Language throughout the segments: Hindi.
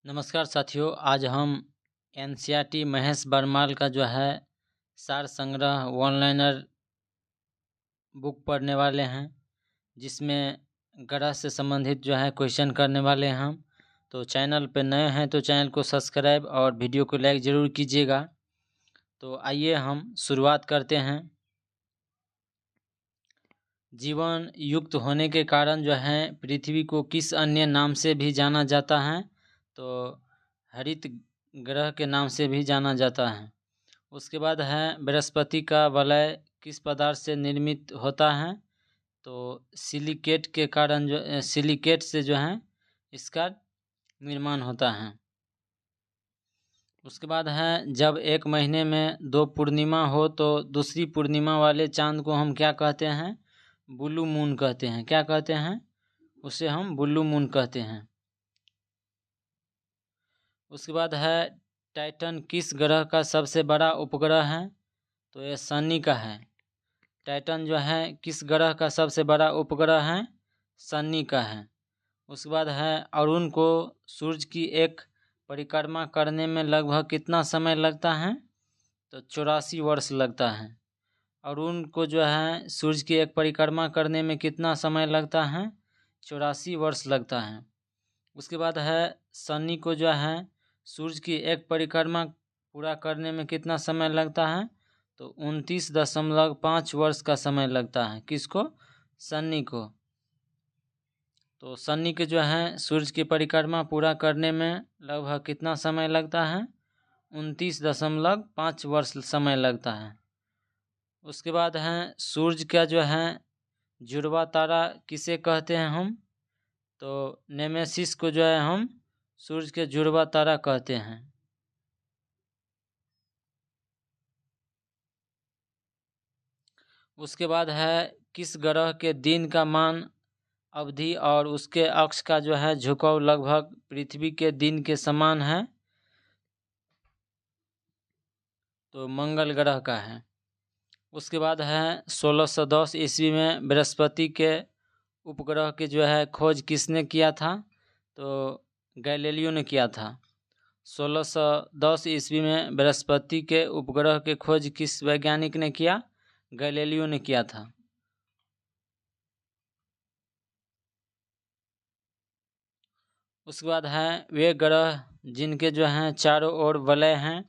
नमस्कार साथियों, आज हम एनसीईआरटी महेश बरमाल का जो है सार संग्रह वन लाइनर बुक पढ़ने वाले हैं, जिसमें ग्रह से संबंधित जो है क्वेश्चन करने वाले हैं हम। तो चैनल पे नए हैं तो चैनल को सब्सक्राइब और वीडियो को लाइक ज़रूर कीजिएगा। तो आइए हम शुरुआत करते हैं। जीवन युक्त होने के कारण जो है पृथ्वी को किस अन्य नाम से भी जाना जाता है? तो हरित ग्रह के नाम से भी जाना जाता है। उसके बाद है बृहस्पति का वलय किस पदार्थ से निर्मित होता है? तो सिलिकेट के कारण जो सिलिकेट से जो है इसका निर्माण होता है। उसके बाद है जब एक महीने में 2 पूर्णिमा हो तो दूसरी पूर्णिमा वाले चांद को हम क्या कहते हैं? ब्लू मून कहते हैं। क्या कहते हैं? उसे हम ब्लू मून कहते हैं। उसके बाद है टाइटन किस ग्रह का सबसे बड़ा उपग्रह है? तो ये शनि का है। टाइटन जो है किस ग्रह का सबसे बड़ा उपग्रह है? शनि का है। उसके बाद है अरुण को सूर्य की एक परिक्रमा करने में लगभग कितना समय लगता है? तो 84 वर्ष लगता है। अरुण को जो है सूर्य की एक परिक्रमा करने में कितना समय लगता है? 84 वर्ष लगता है। उसके बाद है शनि को जो है सूर्य की एक परिक्रमा पूरा करने में कितना समय लगता है? तो 29.5 वर्ष का समय लगता है। किसको? शनि को। तो शनि के जो है सूर्य की परिक्रमा पूरा करने में लगभग कितना समय लगता है? 29.5 वर्ष समय लगता है। उसके बाद है सूर्य का जो है जुड़वा तारा किसे कहते हैं हम? तो नेमेसिस को जो है हम सूर्य के जुड़वा तारा कहते हैं। उसके बाद है किस ग्रह के दिन का मान अवधि और उसके अक्ष का जो है झुकाव लगभग पृथ्वी के दिन के समान है? तो मंगल ग्रह का है। उसके बाद है 1610 ईस्वी में बृहस्पति के उपग्रह की जो है खोज किसने किया था? तो गैलीलियो ने किया था। 1610 ईस्वी में बृहस्पति के उपग्रह के खोज किस वैज्ञानिक ने किया? गैलीलियो ने किया था। उसके बाद है वे ग्रह जिनके जो हैं चारों ओर वलय हैं,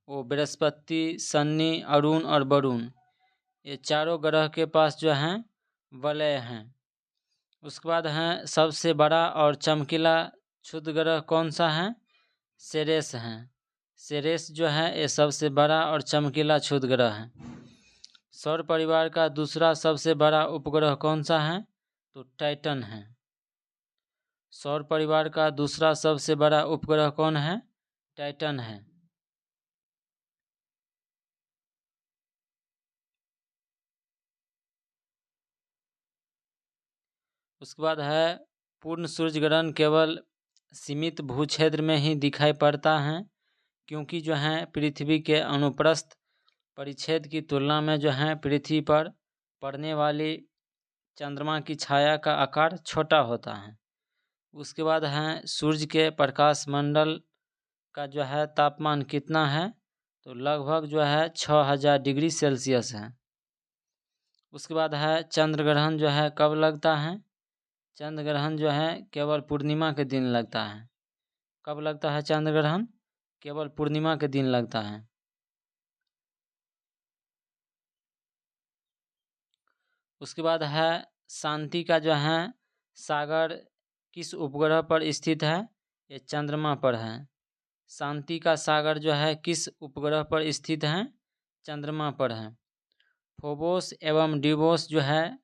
वो बृहस्पति, शनि, अरुण और वरुण, ये चारों ग्रह के पास जो हैं वलय हैं। उसके बाद है सबसे बड़ा और चमकीला क्षुद्र ग्रह कौन सा है? सेरेस है। सेरेस जो है ये सबसे बड़ा और चमकीला क्षुद्र ग्रह है। सौर परिवार का दूसरा सबसे बड़ा उपग्रह कौन सा है? तो टाइटन है। सौर परिवार का दूसरा सबसे बड़ा उपग्रह कौन है? टाइटन है। उसके बाद है पूर्ण सूर्य ग्रहण केवल सीमित भूक्षेत्र में ही दिखाई पड़ता है, क्योंकि जो है पृथ्वी के अनुप्रस्थ परिच्छेद की तुलना में जो है पृथ्वी पर पड़ने वाली चंद्रमा की छाया का आकार छोटा होता है। उसके बाद है सूर्य के प्रकाश मंडल का जो है तापमान कितना है? तो लगभग जो है 6000 डिग्री सेल्सियस है। उसके बाद है चंद्र ग्रहण जो है कब लगता है? चंद्र ग्रहण जो है केवल पूर्णिमा के दिन लगता है। कब लगता है चंद्र ग्रहण? केवल पूर्णिमा के दिन लगता है। उसके बाद है शांति का जो है सागर किस उपग्रह पर स्थित है? ये चंद्रमा पर है। शांति का सागर जो है किस उपग्रह पर स्थित है? चंद्रमा पर है। फोबोस एवं डिवोस जो है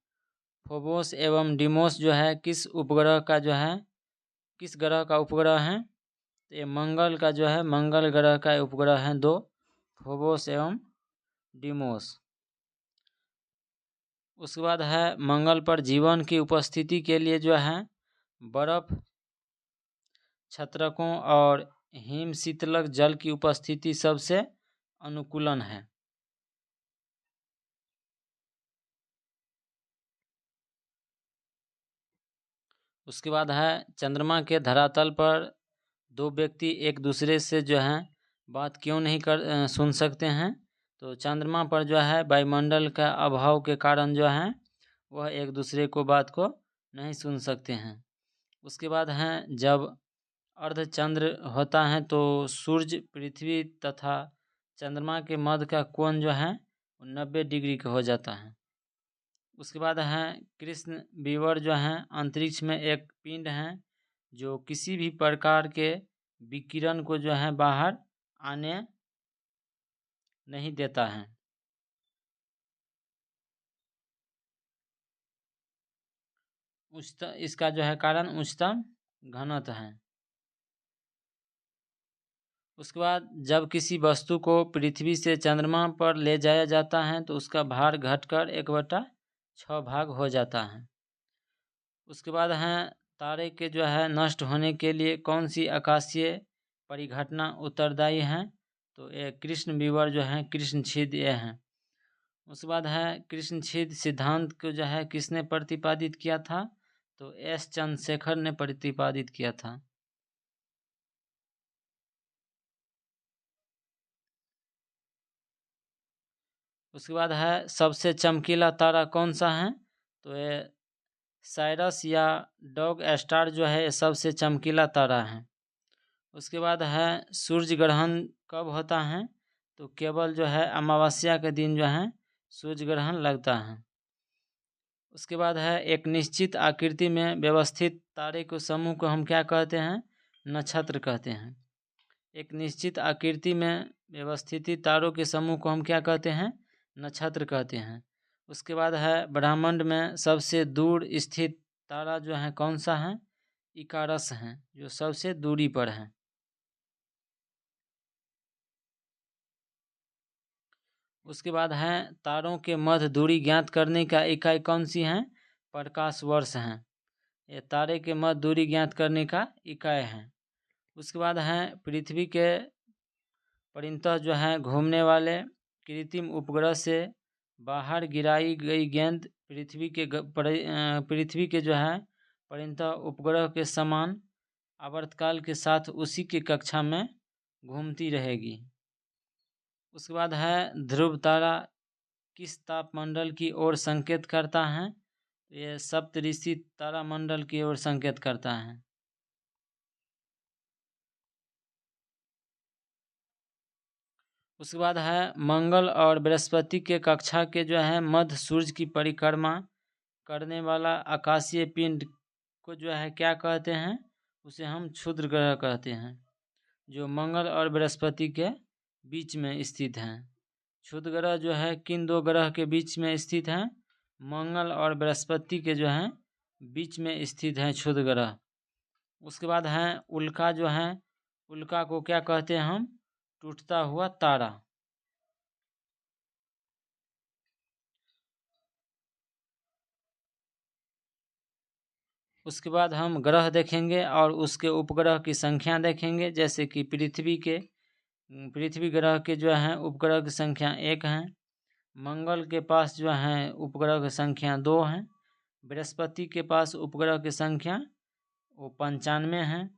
फोबोस एवं डिमोस जो है किस उपग्रह का जो है किस ग्रह का उपग्रह है? तो ये मंगल का जो है मंगल ग्रह का उपग्रह है 2, फोबोस एवं डिमोस। उसके बाद है मंगल पर जीवन की उपस्थिति के लिए जो है बर्फ, छत्रकों और हिम शीतलक जल की उपस्थिति सबसे अनुकूलन है। उसके बाद है चंद्रमा के धरातल पर दो व्यक्ति एक दूसरे से जो है बात क्यों नहीं सुन सकते हैं? तो चंद्रमा पर जो है वायुमंडल का अभाव के कारण जो है वह एक दूसरे को बात को नहीं सुन सकते हैं। उसके बाद हैं जब अर्धचंद्र होता है तो सूर्य, पृथ्वी तथा चंद्रमा के मध्य का कोण जो है 90 डिग्री का हो जाता है। उसके बाद है कृष्ण विवर जो है अंतरिक्ष में एक पिंड है जो किसी भी प्रकार के विकिरण को जो है बाहर आने नहीं देता है। इसका जो है कारण उच्चतम घनत्व है। उसके बाद जब किसी वस्तु को पृथ्वी से चंद्रमा पर ले जाया जाता है तो उसका भार घटकर 1/6 भाग हो जाता है। उसके बाद हैं तारे के जो है नष्ट होने के लिए कौन सी आकाशीय परिघटना उत्तरदायी है? तो ये कृष्ण विवर जो है कृष्ण छेद ये हैं। उसके बाद है कृष्ण छेद सिद्धांत को जो है किसने प्रतिपादित किया था? तो एस चंद्रशेखर ने प्रतिपादित किया था। उसके बाद है सबसे चमकीला तारा कौन सा है? तो ये साइरस या डॉग स्टार जो है सबसे चमकीला तारा है। उसके बाद है सूर्य ग्रहण कब होता है? तो केवल जो है अमावस्या के दिन जो है सूर्य ग्रहण लगता है। उसके बाद है एक निश्चित आकृति में व्यवस्थित तारे को समूह को हम क्या कहते हैं? नक्षत्र कहते हैं। एक निश्चित आकृति में व्यवस्थित तारों के समूह को हम क्या कहते हैं? नक्षत्र कहते हैं। उसके बाद है ब्रह्मांड में सबसे दूर स्थित तारा जो है कौन सा है? इकारस है, जो सबसे दूरी पर है। उसके बाद है तारों के मध्य दूरी ज्ञात करने का इकाई कौन सी है? प्रकाश वर्ष है। ये तारे के मध्य दूरी ज्ञात करने का इकाई है। उसके बाद है पृथ्वी के परितः जो है घूमने वाले कृत्रिम उपग्रह से बाहर गिराई गई गेंद पृथ्वी के जो है परितः उपग्रह के समान आवर्तकाल के साथ उसी की कक्षा में घूमती रहेगी। उसके बाद है ध्रुव तारा किस तापमंडल की ओर संकेत करता है? ये सप्तऋषि तारामंडल की ओर संकेत करता है। उसके बाद है मंगल और बृहस्पति के कक्षा के जो है मध्य सूर्य की परिक्रमा करने वाला आकाशीय पिंड को जो है क्या कहते हैं? उसे हम क्षुद्र ग्रह कहते हैं, जो मंगल और बृहस्पति के बीच में स्थित हैं। क्षुद्र ग्रह जो है किन दो ग्रह के बीच में स्थित हैं? मंगल और बृहस्पति के जो है बीच में स्थित हैं क्षुद्र ग्रह। उसके बाद है उल्का जो है, उल्का को क्या कहते हैं हम? टूटता हुआ तारा। उसके बाद हम ग्रह देखेंगे और उसके उपग्रह की संख्या देखेंगे। जैसे कि पृथ्वी ग्रह के जो है उपग्रह की संख्या 1 है। मंगल के पास जो है उपग्रह की संख्या 2 है। बृहस्पति के पास उपग्रह की संख्या वो 95 है।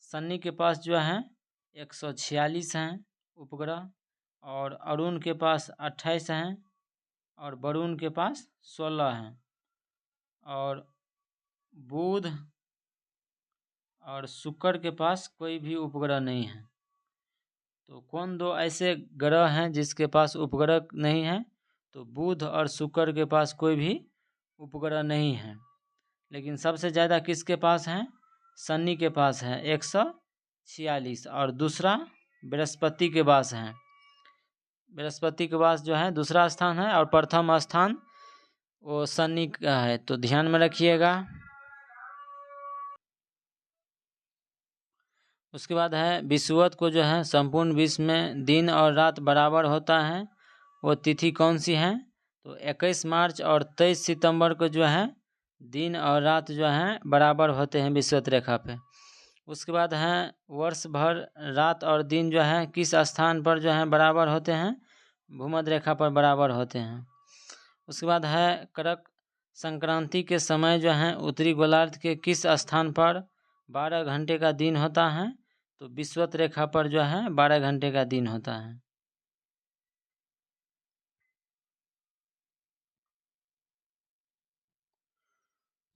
शनि के पास जो है 146 हैं उपग्रह, और अरुण के पास 28 हैं, और वरुण के पास 16 हैं, और बुध और शुक्र के पास कोई भी उपग्रह नहीं है। तो कौन दो ऐसे ग्रह हैं जिसके पास उपग्रह नहीं है? तो बुध और शुक्र के पास कोई भी उपग्रह नहीं है। लेकिन सबसे ज़्यादा किसके पास है? शनि के पास है 146, और दूसरा बृहस्पति के पास है। बृहस्पति के पास जो है दूसरा स्थान है, और प्रथम स्थान वो शनि का है। तो ध्यान में रखिएगा। उसके बाद है विषुवत को जो है संपूर्ण विश्व में दिन और रात बराबर होता है, वो तिथि कौन सी है? तो 21 मार्च और 23 सितंबर को जो है दिन और रात जो है बराबर होते हैं विषुवत रेखा पे। उसके बाद है वर्ष भर रात और दिन जो है किस स्थान पर जो है बराबर होते हैं? भूमध्य रेखा पर बराबर होते हैं। उसके बाद है करक संक्रांति के समय जो है उत्तरी गोलार्ध के किस स्थान पर 12 घंटे का दिन होता है? तो विषुवत रेखा पर जो है 12 घंटे का दिन होता है।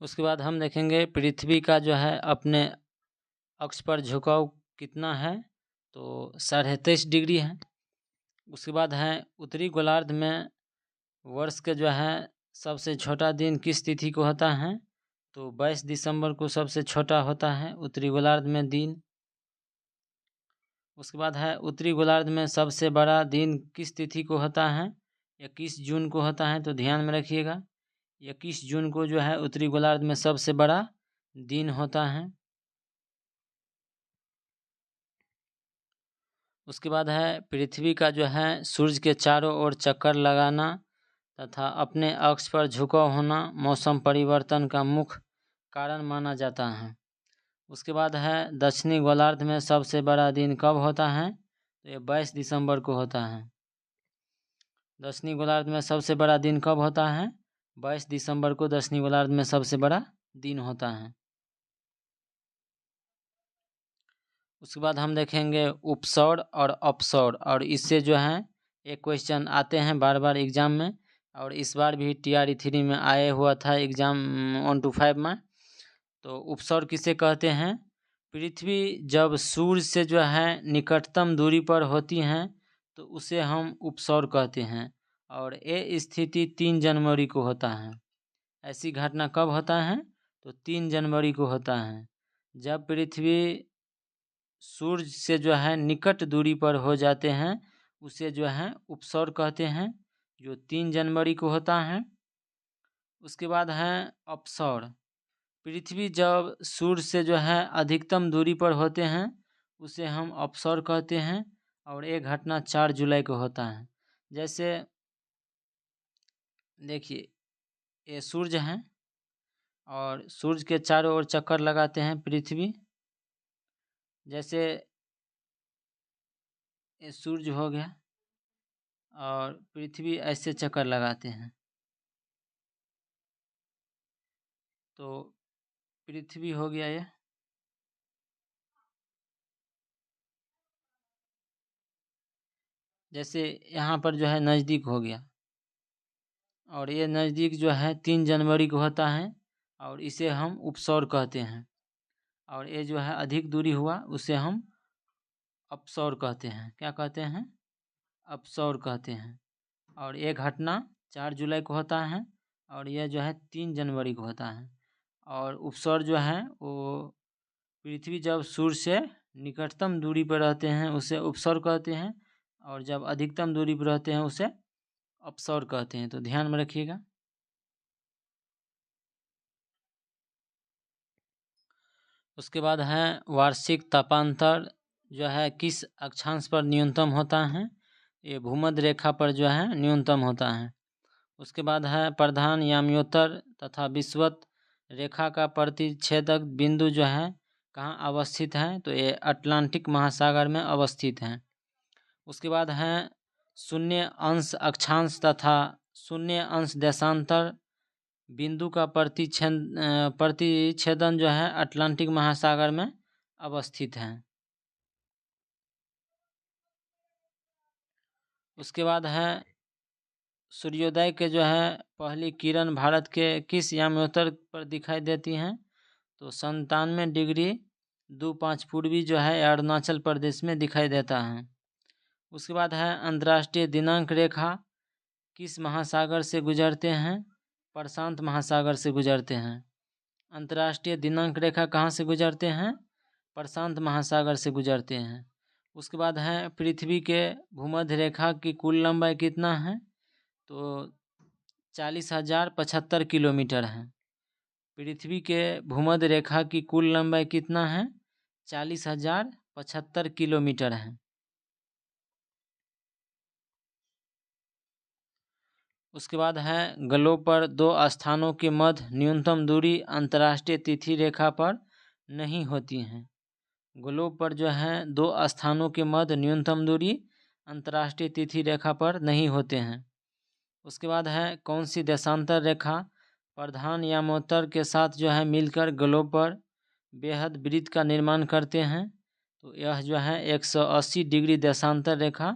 उसके बाद हम देखेंगे पृथ्वी का जो है अपने अक्ष पर झुकाव कितना है, तो 23.5 डिग्री है। उसके बाद है उत्तरी गोलार्ध में वर्ष के जो है सबसे छोटा दिन किस तिथि को होता है, तो 22 दिसंबर को सबसे छोटा होता है उत्तरी गोलार्ध में दिन। उसके बाद है उत्तरी गोलार्ध में सबसे बड़ा दिन किस तिथि को होता है, 21 जून को होता है, तो ध्यान में रखिएगा 21 जून को जो है उत्तरी गोलार्ध में सबसे बड़ा दिन होता है। उसके बाद है पृथ्वी का जो है सूर्य के चारों ओर चक्कर लगाना तथा अपने अक्ष पर झुकाव होना मौसम परिवर्तन का मुख्य कारण माना जाता है। उसके बाद है दक्षिणी गोलार्ध में सबसे बड़ा दिन कब होता है, तो ये 22 दिसंबर को होता है। दक्षिणी गोलार्ध में सबसे बड़ा दिन कब होता है, 22 दिसंबर को दक्षिणी गोलार्ध में सबसे बड़ा दिन होता है। उसके बाद हम देखेंगे उपसौर और अपसौर, और इससे जो है एक क्वेश्चन आते हैं बार बार एग्जाम में, और इस बार भी TRE 3 में आए हुआ था एग्जाम 1 to 5 में। तो उपसौर किसे कहते हैं, पृथ्वी जब सूर्य से जो है निकटतम दूरी पर होती हैं तो उसे हम उपसौर कहते हैं, और ये स्थिति 3 जनवरी को होता है। ऐसी घटना कब होता है, तो 3 जनवरी को होता है, जब पृथ्वी सूर्य से जो है निकट दूरी पर हो जाते हैं उसे जो है उपसौर कहते हैं, जो 3 जनवरी को होता है। उसके बाद है अपसौर, पृथ्वी जब सूर्य से जो है अधिकतम दूरी पर होते हैं उसे हम अपसौर कहते हैं, और ये घटना 4 जुलाई को होता है। जैसे देखिए ये सूर्य हैं और सूर्य के चारों ओर चक्कर लगाते हैं पृथ्वी, जैसे ये सूर्य हो गया और पृथ्वी ऐसे चक्कर लगाते हैं, तो पृथ्वी हो गया ये, जैसे यहाँ पर जो है नज़दीक हो गया, और ये नज़दीक जो है 3 जनवरी को होता है, और इसे हम उपसौर कहते हैं। और ये जो है अधिक दूरी हुआ उसे हम अपसौर कहते हैं। क्या कहते हैं, अपसौर कहते हैं। और ये घटना 4 जुलाई को होता है, और यह जो है 3 जनवरी को होता है। और उपसौर जो है वो पृथ्वी जब सूर्य से निकटतम दूरी पर रहते हैं उसे उपसौर कहते हैं, और जब अधिकतम दूरी पर रहते हैं उसे अपसौर कहते हैं, तो ध्यान में रखिएगा। उसके बाद है वार्षिक तापांतर जो है किस अक्षांश पर न्यूनतम होता है, ये भूमध्य रेखा पर जो है न्यूनतम होता है। उसके बाद है प्रधान याम्योत्तर तथा विषुवत रेखा का प्रतिच्छेदक बिंदु जो है कहाँ अवस्थित है, तो ये अटलांटिक महासागर में अवस्थित है। उसके बाद है शून्य अंश अक्षांश तथा शून्य अंश देशांतर बिंदु का प्रतिच्छेदन जो है अटलांटिक महासागर में अवस्थित है। उसके बाद है सूर्योदय के जो है पहली किरण भारत के किस याम्योत्तर पर दिखाई देती हैं, तो 97°25 पूर्वी जो है अरुणाचल प्रदेश में दिखाई देता है। उसके बाद है अंतर्राष्ट्रीय दिनांक रेखा किस महासागर से गुजरते हैं, प्रशांत महासागर से गुजरते हैं। अंतर्राष्ट्रीय दिनांक रेखा कहाँ से गुजरते हैं, प्रशांत महासागर से गुजरते हैं। उसके बाद है पृथ्वी के भूमध्य रेखा की कुल लंबाई कितना है, तो 40,075 किलोमीटर है। पृथ्वी के भूमध्य रेखा की कुल लंबाई कितना है, 40,075 किलोमीटर है। उसके बाद है ग्लोब पर 2 स्थानों के मध्य न्यूनतम दूरी अंतर्राष्ट्रीय तिथि रेखा पर नहीं होती है। ग्लोब पर जो है 2 स्थानों के मध्य न्यूनतम दूरी अंतर्राष्ट्रीय तिथि रेखा पर नहीं होते हैं। उसके बाद है कौन सी देशांतर रेखा प्रधान यामोत्तर के साथ जो है मिलकर ग्लोब पर बेहद वृत्त का निर्माण करते हैं, तो यह जो है 180 डिग्री देशांतर रेखा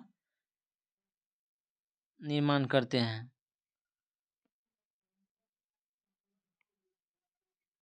निर्माण करते हैं।